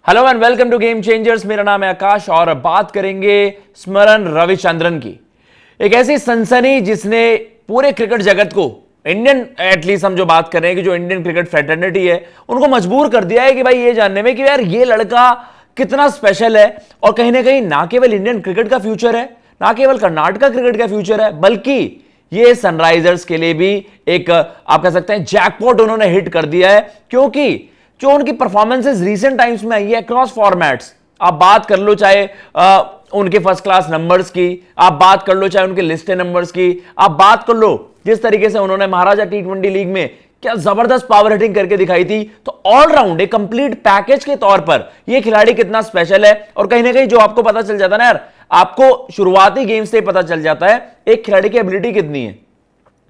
Hello and welcome to game changers. मेरा नाम है आकाश और बात करेंगे स्मरण रविचंद्रन की, एक ऐसी सनसनी जिसने पूरे क्रिकेट जगत को, इंडियन एटलीस्ट हम जो बात कर रहे हैं कि जो इंडियन क्रिकेट फ्रेटर्निटी है, उनको मजबूर कर दिया है कि भाई ये जानने में कि यार ये लड़का कितना स्पेशल है और कहीं ना कहीं ना केवल इंडियन क्रिकेट का फ्यूचर है, ना केवल कर्नाटका क्रिकेट का फ्यूचर है, बल्कि ये सनराइजर्स के लिए भी एक आप कह सकते हैं जैकपॉट उन्होंने हिट कर दिया है। क्योंकि जो उनकी परफॉर्मेंसेस रीसेंट टाइम्स में आई है अक्रॉस फॉर्मेट्स, आप बात कर लो चाहे उनके फर्स्ट क्लास नंबर्स की, आप बात कर लो चाहे उनके लिस्टेड नंबर्स की, आप बात कर लो जिस तरीके से उन्होंने महाराजा टी20 लीग में क्या जबरदस्त पावर हिटिंग करके दिखाई थी, तो ऑलराउंड एक कंप्लीट पैकेज के तौर पर यह खिलाड़ी कितना स्पेशल है। और कहीं ना कहीं जो आपको पता चल जाता है ना यार, आपको शुरुआती गेम से पता चल जाता है एक खिलाड़ी की एबिलिटी कितनी है।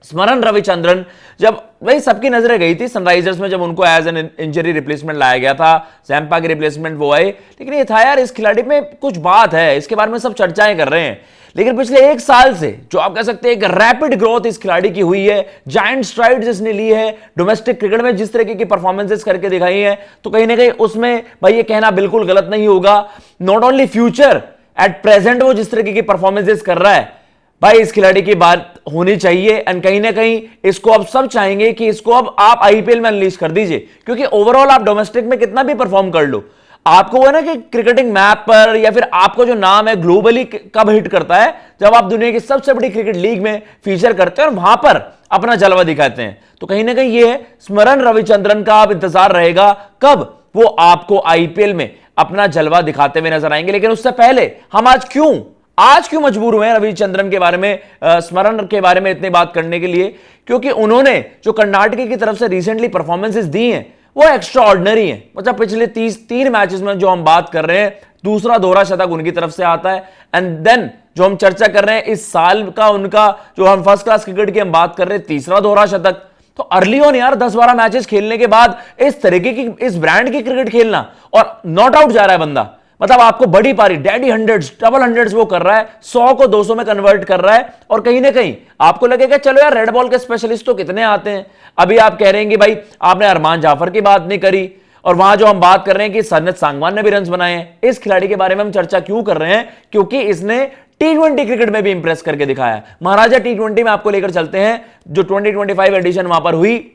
स्मरण रविचंद्रन, जब वही सबकी नजरें गई थी सनराइजर्स में, जब उनको एज एन इंजरी रिप्लेसमेंट लाया गया था, जैम्पा की रिप्लेसमेंट वो आए, लेकिन ये था यार इस खिलाड़ी में कुछ बात है, इसके बारे में सब चर्चाएं कर रहे हैं। लेकिन पिछले एक साल से जो आप कह सकते हैं एक रैपिड ग्रोथ इस खिलाड़ी की हुई है, जायंट स्ट्राइड्स इसने ली है डोमेस्टिक क्रिकेट में, जिस तरीके की परफॉर्मेंसेस करके दिखाई है, तो कहीं ना कहीं उसमें भाई ये कहना बिल्कुल गलत नहीं होगा। Not only future, at present वो जिस तरीके की परफॉर्मेंसेस कर रहा है, भाई इस खिलाड़ी की बात होनी चाहिए। एंड कहीं ना कहीं इसको अब सब चाहेंगे कि इसको अब आप आईपीएल में अनलीश कर दीजिए, क्योंकि ओवरऑल आप डोमेस्टिक में कितना भी परफॉर्म कर लो, आपको वो ना कि क्रिकेटिंग मैप पर या फिर आपको जो नाम है ग्लोबली कब हिट करता है, जब आप दुनिया की सबसे बड़ी क्रिकेट लीग में फीचर करते हैं और वहां पर अपना जलवा दिखाते हैं। तो कहीं ना कहीं ये स्मरण रविचंद्रन का अब इंतजार रहेगा कब वो आपको आईपीएल में अपना जलवा दिखाते हुए नजर आएंगे। लेकिन उससे पहले हम आज क्यों मजबूर हुए हैं रविचंद्रन के बारे में, स्मरण के बारे में इतनी बात करने के लिए, क्योंकि उन्होंने जो कर्नाटक की तरफ से रिसेंटली परफॉर्मेंसेस दी हैं वो एक्स्ट्रा ऑर्डिनरी है। मतलब पिछले 3 मैचेस में जो हम बात कर रहे हैं, दूसरा दोहरा शतक उनकी तरफ से आता है। एंड देन जो हम चर्चा कर रहे हैं इस साल का, उनका जो हम फर्स्ट क्लास क्रिकेट की हम बात कर रहे हैं, तीसरा दोहरा शतक। तो अर्ली ऑन यार 10-12 मैचेस खेलने के बाद इस तरीके की, इस ब्रांड की क्रिकेट खेलना, और नॉट आउट जा रहा है बंदा, मतलब आपको बड़ी पारी डैडी हंड्रेड्स, डबल हंड्रेड्स वो कर रहा है, 100 को 200 में कन्वर्ट कर रहा है। और कहीं ना कहीं आपको लगेगा चलो यार रेड बॉल के स्पेशलिस्ट तो कितने आते हैं। अभी आप कह रहे हैं कि भाई आपने अरमान जाफर की बात नहीं करी, और वहां जो हम बात कर रहे हैं कि सरनत सांगवान ने भी रन बनाए हैं। इस खिलाड़ी के बारे में हम चर्चा क्यों कर रहे हैं, क्योंकि इसने टी20 क्रिकेट में भी इंप्रेस करके दिखाया। महाराजा टी20 में आपको लेकर चलते हैं, जो 2025 एडिशन वहां पर हुई,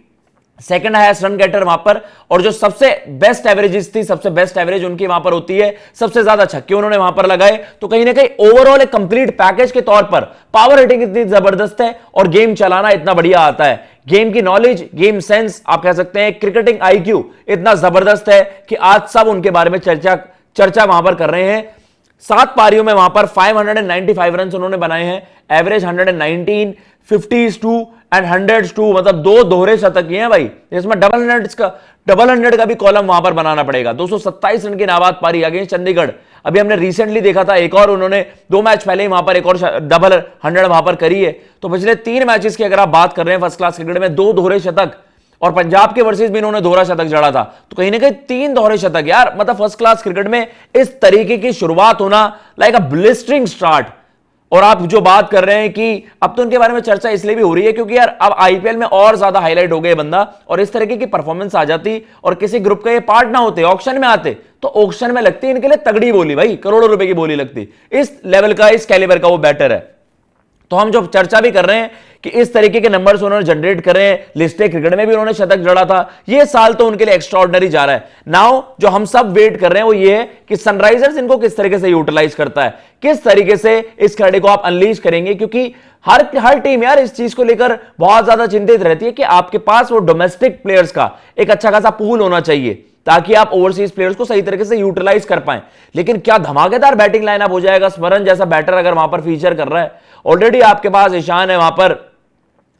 सेकंड हाईएस्ट रन गेटर वहां पर, और जो सबसे बेस्ट एवरेजेस थी, सबसे बेस्ट एवरेज उनकी वहां पर होती है, सबसे ज्यादा छक्के उन्होंने वहां पर लगाए। तो कहीं ना कहीं ओवरऑल एक कंप्लीट पैकेज के तौर पर पावर हिटिंग इतनी जबरदस्त है और गेम चलाना इतना बढ़िया आता है, गेम की नॉलेज, गेम सेंस, आप कह सकते हैं क्रिकेटिंग आईक्यू इतना जबरदस्त है कि आज सब उनके बारे में चर्चा वहां पर कर रहे हैं। 7 पारियों में वहां पर 595 रन उन्होंने बनाए हैं, एवरेज 119, 50s 2 एंड 100s 2, मतलब 2 दोहरे शतक ही हैं भाई, इसमें डबल हंड्रेड का भी कॉलम वहां पर बनाना पड़ेगा। 227 रन की नाबाद पारी अगेंस्ट चंडीगढ़। अभी हमने रिसेंटली देखा था एक और, उन्होंने 2 मैच पहले ही वहां पर एक और डबल हंड्रेड वहां पर करी है। तो पिछले 3 मैचेस की अगर आप बात कर रहे हैं फर्स्ट क्लास क्रिकेट में, 2 दोहरे शतक, और पंजाब के वर्सेस भी इन्होंने दोहरा शतक जड़ा था। तो कहीं ना कहीं 3 दोहरे शतक यार, मतलब फर्स्ट क्लास क्रिकेट में इस तरीके की शुरुआत होना, लाइक अ ब्लिस्टरिंग स्टार्ट। और आप जो बात कर रहे हैं कि अब तो उनके बारे में चर्चा इसलिए भी हो रही है क्योंकि यार अब आईपीएल में और ज्यादा हाईलाइट हो गए बंदा, और इस तरीके की परफॉर्मेंस आ जाती और किसी ग्रुप का ये पार्ट ना होते, ऑक्शन में आते, तो ऑक्शन में लगती इनके लिए तगड़ी बोली भाई, करोड़ों रुपए की बोली लगती। इस लेवल का, इस कैलिबर का वो बैटर है। तो हम जो चर्चा भी कर रहे हैं कि इस तरीके के नंबर्स उन्होंने जनरेट करे, लिस्टेड क्रिकेट में भी उन्होंने शतक जड़ा था, ये साल तो उनके लिए एक्स्ट्रा ऑर्डिनरी जा रहा है। नाउ जो हम सब वेट कर रहे हैं वो ये है कि सनराइजर्स इनको किस तरीके से यूटिलाइज करता है, किस तरीके से इस खिलाड़ी को आप अनलीश करेंगे, क्योंकि हर टीम यार इस चीज को लेकर बहुत ज्यादा चिंतित रहती है कि आपके पास वो डोमेस्टिक प्लेयर्स का एक अच्छा खासा पूल होना चाहिए ताकि आप ओवरसीज प्लेयर्स को सही तरीके से यूटिलाइज कर पाएं। लेकिन क्या धमाकेदार बैटिंग लाइनअप हो जाएगा स्मरण जैसा बैटर अगर वहां पर फीचर कर रहा है। ऑलरेडी आपके पास ईशान है, वहां पर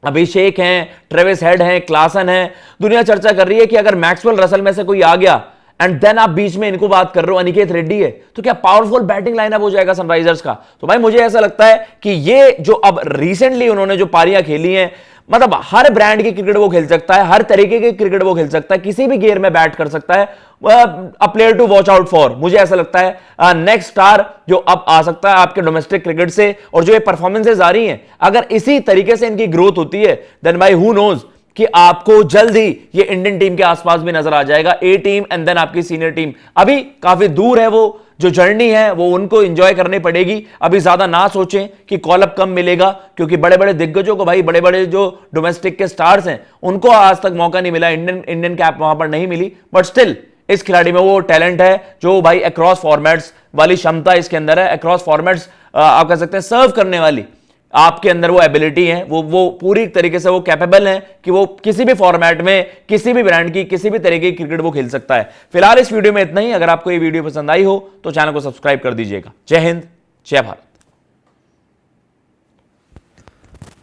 अभिषेक हैं, ट्रेविस हेड हैं, क्लासन हैं। दुनिया चर्चा कर रही है कि अगर मैक्सवेल रसल में से कोई आ गया एंड देन आप बीच में इनको बात कर रहे हो अनिकेत रेड्डी है, तो क्या पावरफुल बैटिंग लाइनअप हो जाएगा सनराइजर्स का। तो भाई मुझे ऐसा लगता है कि ये जो अब रिसेंटली उन्होंने जो पारियां खेली हैं, मतलब हर ब्रांड की क्रिकेट वो खेल सकता है, हर तरीके की क्रिकेट वो खेल सकता है, किसी भी गियर में बैट कर सकता है। A player to watch out for, मुझे ऐसा लगता है नेक्स्ट स्टार जो अब आ सकता है आपके डोमेस्टिक क्रिकेट से। और जो ये परफॉर्मेंसेज आ रही हैं, अगर इसी तरीके से इनकी ग्रोथ होती है, देन भाई हु नोज कि आपको जल्द ही ये इंडियन टीम के आसपास भी नजर आ जाएगा। ए टीम एंड देन आपकी सीनियर टीम अभी काफी दूर है, वो जो जर्नी है वो उनको एंजॉय करनी पड़ेगी। अभी ज्यादा ना सोचें कि कॉल अप कम मिलेगा, क्योंकि बड़े बड़े दिग्गजों को भाई, बड़े बड़े जो डोमेस्टिक के स्टार्स हैं उनको आज तक मौका नहीं मिला, इंडियन कैप वहां पर नहीं मिली। बट स्टिल इस खिलाड़ी में वो टैलेंट है जो भाई अक्रॉस फॉर्मेट्स वाली क्षमता इसके अंदर है, अक्रॉस फॉर्मेट्स आप कह सकते हैं सर्व करने वाली आपके अंदर वो एबिलिटी है, वो पूरी तरीके से वो कैपेबल है कि वो किसी भी फॉर्मेट में किसी भी ब्रांड की किसी भी तरीके की क्रिकेट वो खेल सकता है। फिलहाल इस वीडियो में इतना ही। अगर आपको ये वीडियो पसंद आई हो तो चैनल को सब्सक्राइब कर दीजिएगा। जय हिंद, जय भारत।